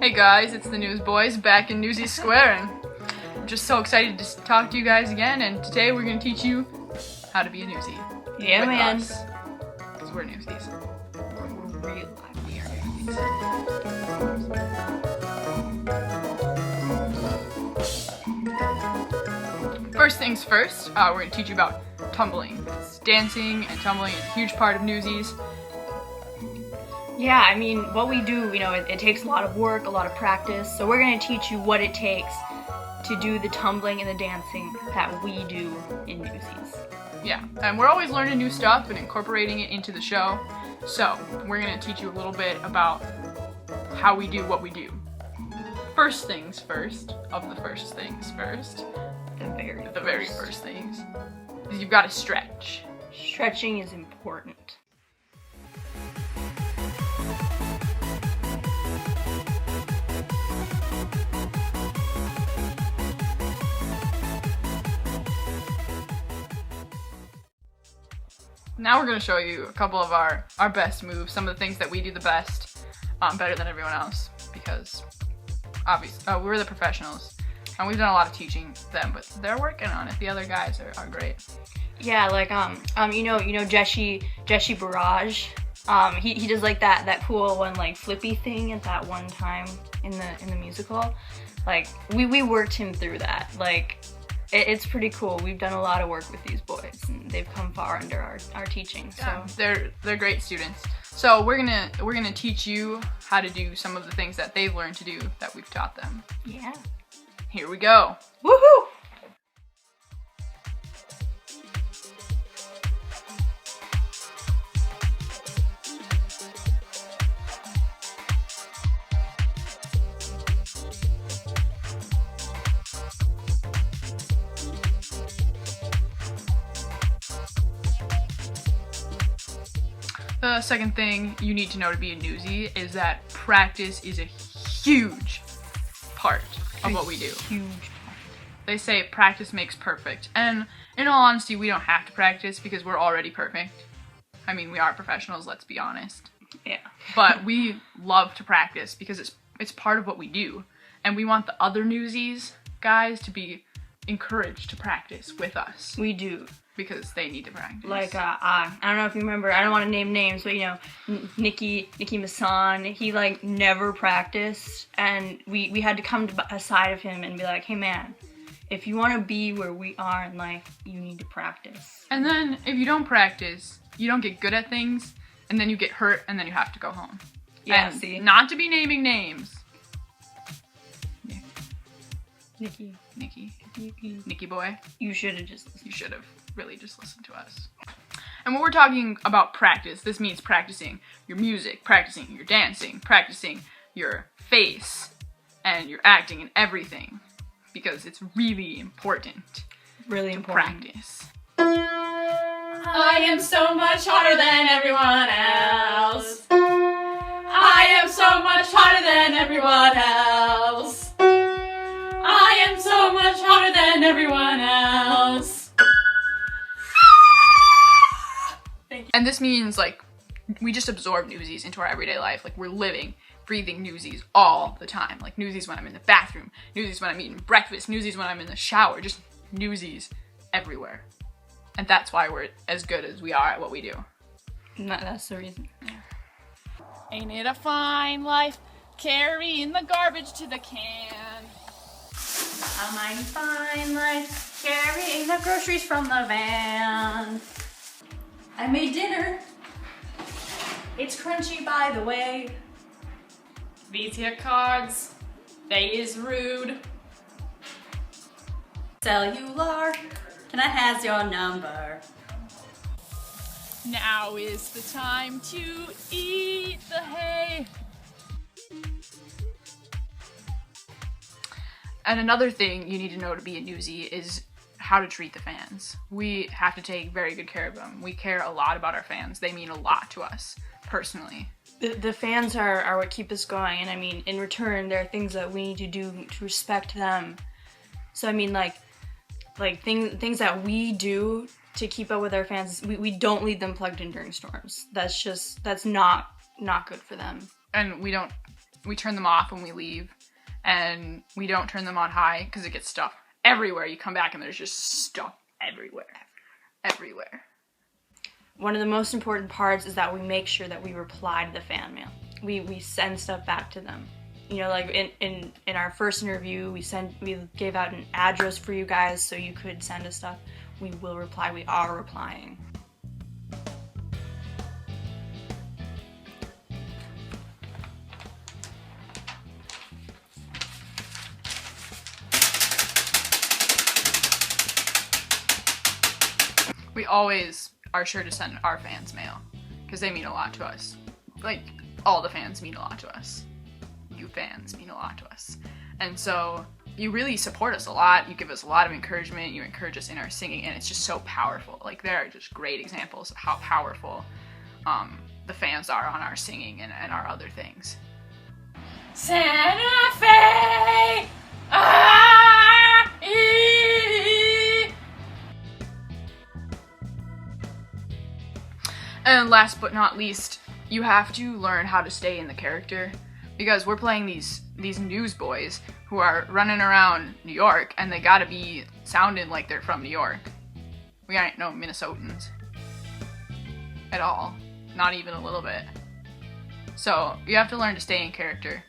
Hey guys, it's the Newsboys back in Newsy Square. I'm just so excited to talk to you guys again, and today we're going to teach you how to be a newsie. Yeah, man. Because we're newsies. We're real life. We are newsies. First things first, we're going to teach you about tumbling. Dancing and tumbling is a huge part of newsies. Yeah, I mean, what we do, it takes a lot of work, a lot of practice, so we're going to teach you what it takes to do the tumbling and the dancing that we do in Newsies. Yeah, and we're always learning new stuff and incorporating it into the show, so we're going to teach you a little bit about how we do what we do. First things first, of the first things first, the very first things, is you've got to stretch. Stretching is important. Now we're going to show you a couple of our best moves, some of the things that we do the best, better than everyone else, because obviously we're the professionals, and we've done a lot of teaching them, but they're working on it. The other guys are great. Yeah, like Jesse Barrage. He does like that cool one like flippy thing at that one time in the musical. Like we worked him through that. Like it's pretty cool. We've done a lot of work with these boys, and they've come far under our teaching. So yeah, they're great students. So we're gonna teach you how to do some of the things that they've learned to do that we've taught them. Yeah. Here we go. Woohoo! The second thing you need to know to be a newsie is that practice is a huge part of what we do. Huge part. They say practice makes perfect, and in all honesty, we don't have to practice because we're already perfect. I mean, we are professionals, let's be honest. Yeah. But we love to practice because it's part of what we do, and we want the other newsies guys to be encouraged to practice with us. We do. Because they need to practice. Like, I don't know if you remember, I don't want to name names, but Nick Masson, he like never practiced, and we had to come to a side of him and be like, hey man, if you want to be where we are in life, you need to practice. And then if you don't practice, you don't get good at things, and then you get hurt, and then you have to go home. Yeah, and see? Not to be naming names. Nicky boy. You should have just listened. You should have really just listened to us. And when we're talking about practice, this means practicing your music, practicing your dancing, practicing your face, and your acting and everything. Because it's really important. Really to important. Practice. I am so much hotter than everyone else. I am so much hotter than everyone else. I am so much hotter than everyone else. Thank you. And this means, like, we just absorb newsies into our everyday life. Like, we're living, breathing newsies all the time. Like, newsies when I'm in the bathroom, newsies when I'm eating breakfast, newsies when I'm in the shower, just newsies everywhere. And that's why we're as good as we are at what we do. No, that's the reason. Yeah. Ain't it a fine life, carrying the garbage to the can? A mighty fine life, carrying the groceries from the van. I made dinner. It's crunchy, by the way. These here cards, they is rude. Cellular, can I has your number? Now is the time to eat the hay. And another thing you need to know to be a newsie is how to treat the fans. We have to take very good care of them. We care a lot about our fans. They mean a lot to us, personally. The fans are what keep us going, and I mean, in return, there are things that we need to do to respect them. So I mean, like things that we do to keep up with our fans, we don't leave them plugged in during storms. That's not good for them. and we turn them off when we leave, and we don't turn them on high because it gets stuff everywhere. You come back and there's just stuff everywhere. One of the most important parts is that we make sure that we reply to the fan mail. We send stuff back to them. You know, like in our first interview, we gave out an address for you guys so you could send us stuff. We will reply. We are replying. We always are sure to send our fans mail because they mean a lot to us. Like, all the fans mean a lot to us. You fans mean a lot to us. And so you really support us a lot. You give us a lot of encouragement. You encourage us in our singing, and it's just so powerful. Like, there are just great examples of how powerful the fans are on our singing and our other things. Santa Fe! Ah! And last but not least, you have to learn how to stay in the character, because we're playing these newsboys who are running around New York, and they gotta be sounding like they're from New York. We ain't no Minnesotans at all, not even a little bit. So you have to learn to stay in character,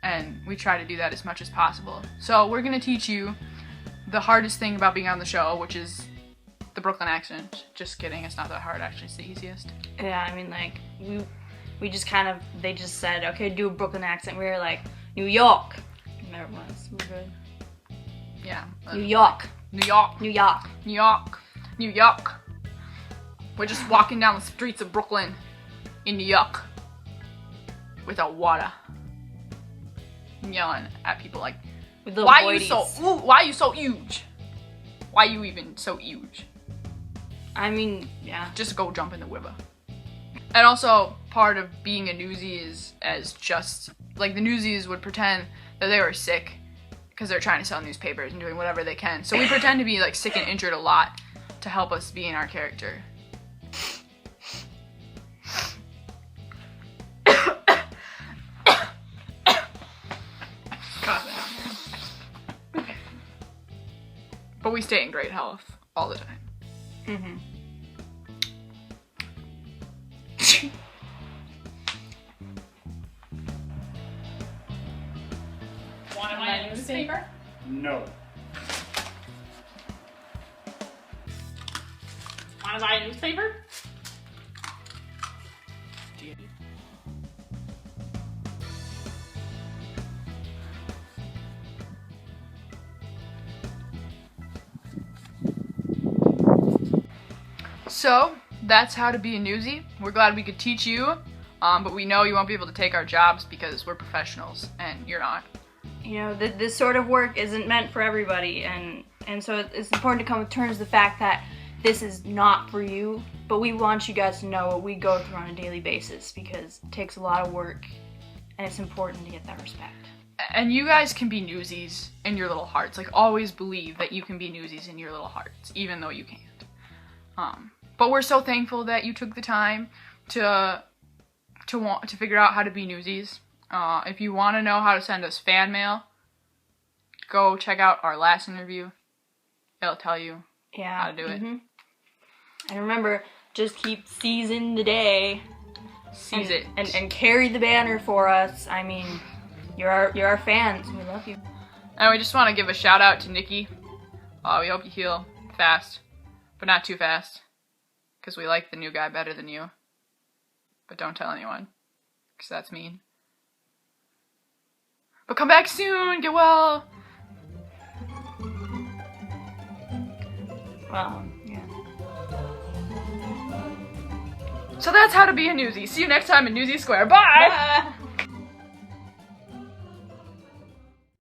and we try to do that as much as possible. So we're gonna teach you the hardest thing about being on the show, which is the Brooklyn accent. Just kidding, it's not that hard, actually, it's the easiest. Yeah, I mean, like, we just kind of, they just said, okay, do a Brooklyn accent. We were like, New York. And there it was. We're good. Yeah. New York. New York. New York. New York. New York. We're just walking down the streets of Brooklyn in New York without water. Yelling at people like, With little why boydies. why are you so huge? Why are you even so huge? I mean, yeah. Just go jump in the river. And also, part of being a newsie is as just, like, the newsies would pretend that they were sick because they're trying to sell newspapers and doing whatever they can. So we pretend to be, like, sick and injured a lot to help us be in our character. But we stay in great health all the time. Mm-hmm. Want to buy a newspaper? No. Want to buy a newspaper? So, that's how to be a newsie. We're glad we could teach you, but we know you won't be able to take our jobs because we're professionals, and you're not. You know, this sort of work isn't meant for everybody, and so it's important to come to terms with the fact that this is not for you, but we want you guys to know what we go through on a daily basis because it takes a lot of work, and it's important to get that respect. And you guys can be newsies in your little hearts. Like, always believe that you can be newsies in your little hearts, even though you can't. But we're so thankful that you took the time to figure out how to be newsies. If you want to know how to send us fan mail, go check out our last interview. It'll tell you how to do it. Mm-hmm. And remember, just keep seizing the day. Seize it. And carry the banner for us. I mean, you're our fans. We love you. And we just want to give a shout out to Nikki. We hope you heal fast, but not too fast, because we like the new guy better than you. But don't tell anyone, because that's mean. But come back soon, get well. Well, yeah. So that's how to be a newsie. See you next time in Newsie Square. Bye!